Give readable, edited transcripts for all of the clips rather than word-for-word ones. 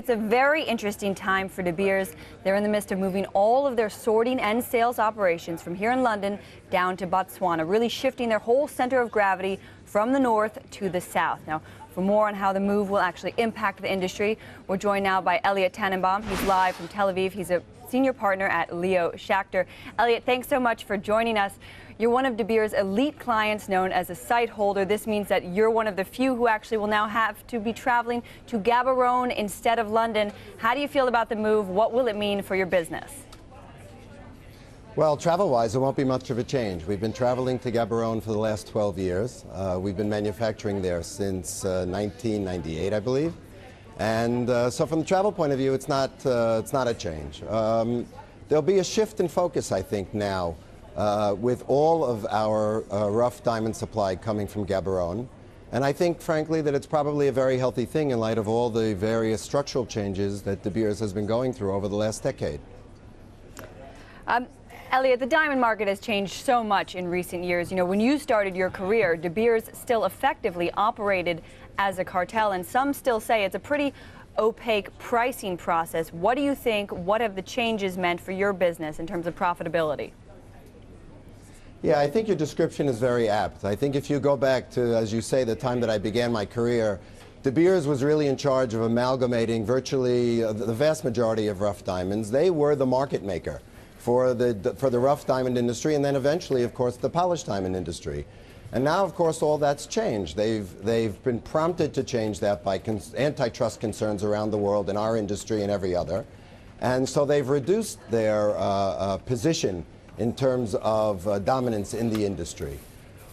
it's a very interesting time for De Beers. They're in the midst of moving all of their sorting and sales operations from here in London down to Botswana, really shifting their whole center of gravity from the north to the south. Now, for more on how the move will actually impact the industry, we're joined now by Elliot Tannenbaum. He's live from Tel Aviv. He's a senior partner at Leo Schachter. Elliot, thanks so much for joining us. You're one of De Beers' elite clients known as a site holder. This means that you're one of the few who actually will now have to be traveling to Gaborone instead of London. How do you feel about the move? What will it mean for your business? Well, travel-wise, it won't be much of a change. We've been traveling to Gaborone for the last 12 years. We've been manufacturing there since 1998, I believe. And so from the travel point of view, it's not a change. There'll be a shift in focus, I think, now with all of our rough diamond supply coming from Gaborone. And I think, frankly, that it's probably a very healthy thing in light of all the various structural changes that De Beers has been going through over the last decade. Elliot, the diamond market has changed so much in recent years. You know, when you started your career, De Beers still effectively operated as a cartel, and some still say it's a pretty opaque pricing process. What do you think? What have the changes meant for your business in terms of profitability? Yeah, I think your description is very apt. I think if you go back to, as you say, the time that I began my career, De Beers was really in charge of amalgamating virtually the vast majority of rough diamonds. They were the market maker for the rough diamond industry, and then eventually, of course, the polished diamond industry. And now, of course, all that's changed. They've been prompted to change that by antitrust concerns around the world in our industry and every other. And so they've reduced their position in terms of dominance in the industry.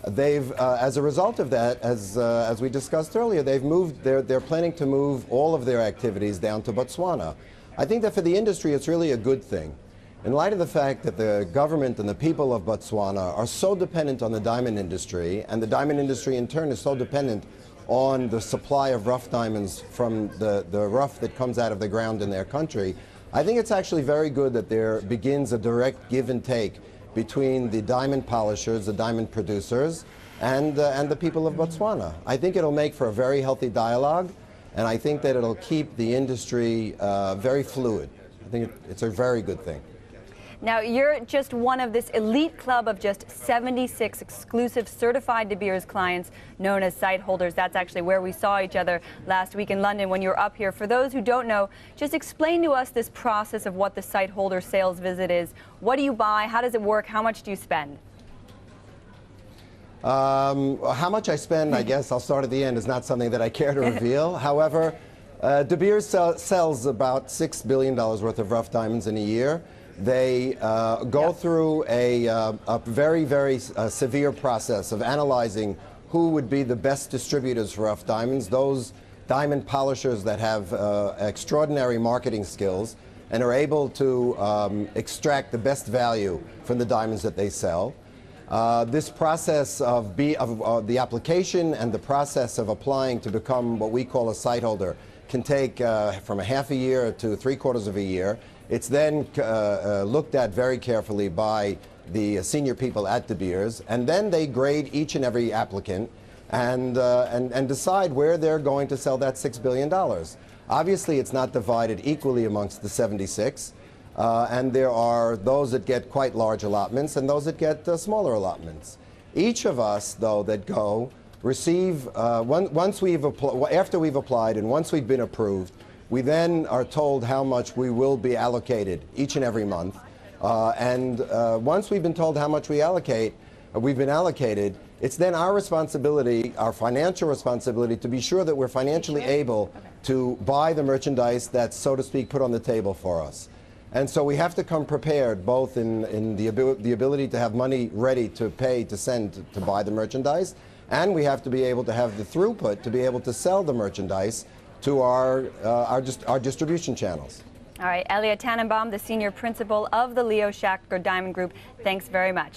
They've, as a result of that, as we discussed earlier, they're planning to move all of their activities down to Botswana. I think that for the industry, it's really a good thing. In light of the fact that the government and the people of Botswana are so dependent on the diamond industry, and the diamond industry in turn is so dependent on the supply of rough diamonds from the rough that comes out of the ground in their country, I think it's actually very good that there begins a direct give and take between the diamond polishers, the diamond producers, and the people of Botswana. I think it'll make for a very healthy dialogue, and I think that it'll keep the industry very fluid. I think it's a very good thing. Now, you're just one of this elite club of just 76 exclusive certified De Beers clients known as site holders. That's actually where we saw each other last week in London when you were up here. For those who don't know, just explain to us this process of what the site holder sales visit is. What do you buy? How does it work? How much do you spend? How much I spend, I guess I'll start at the end, is not something that I care to reveal. However, De Beers sells about $6 billion worth of rough diamonds in a year. They go through a very, very severe process of analyzing who would be the best distributors for rough diamonds, those diamond polishers that have extraordinary marketing skills and are able to extract the best value from the diamonds that they sell. This process of the application and the process of applying to become what we call a site holder can take from a half a year to 3/4 of a year. It's then looked at very carefully by the senior people at De Beers, and then they grade each and every applicant and decide where they're going to sell that $6 billion. Obviously, it's not divided equally amongst the 76, and there are those that get quite large allotments and those that get smaller allotments. Each of us, though, that go receive, after we've applied and once we've been approved, we then are told how much we will be allocated each and every month. Once we've been told how much we've been allocated, it's then our responsibility, our financial responsibility, to be sure that we're financially able to buy the merchandise that's, so to speak, put on the table for us. And so we have to come prepared, both in the ability to have money ready to pay, to send, to buy the merchandise, and we have to be able to have the throughput to be able to sell the merchandise to our distribution channels. All right, Elliot Tannenbaum, the senior principal of the Leo Schachter Diamond Group, thanks very much.